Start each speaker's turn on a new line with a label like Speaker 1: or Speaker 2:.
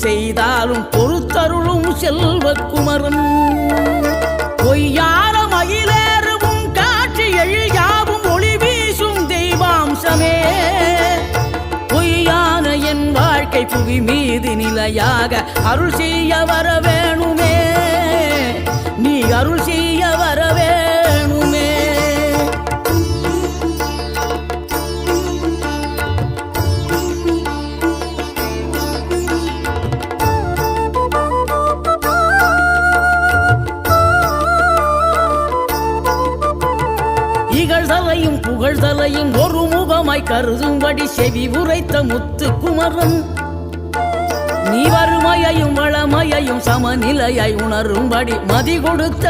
Speaker 1: செய்தாலும் பொறுத்தருளும் செல்வக்குமரன் பொய்யான மயிலேறும் காட்சி எழியாவும் ஒளி வீசும் தெய்வாம்சமே பொய்யான என் வாழ்க்கை புவி மீது நிலையாக அருள் செய்ய வர வேணுமே நீ அருள் செய்ய வர வேணுமே இகழ்தலையும் புகழ்தலையும் ஒரு முகமாய் கருதும்படி செவி உரைத்த முத்து குமரன் நீ வறுமையையும் வளமையையும் சமநிலையை உணரும்படி மதி கொடுத்த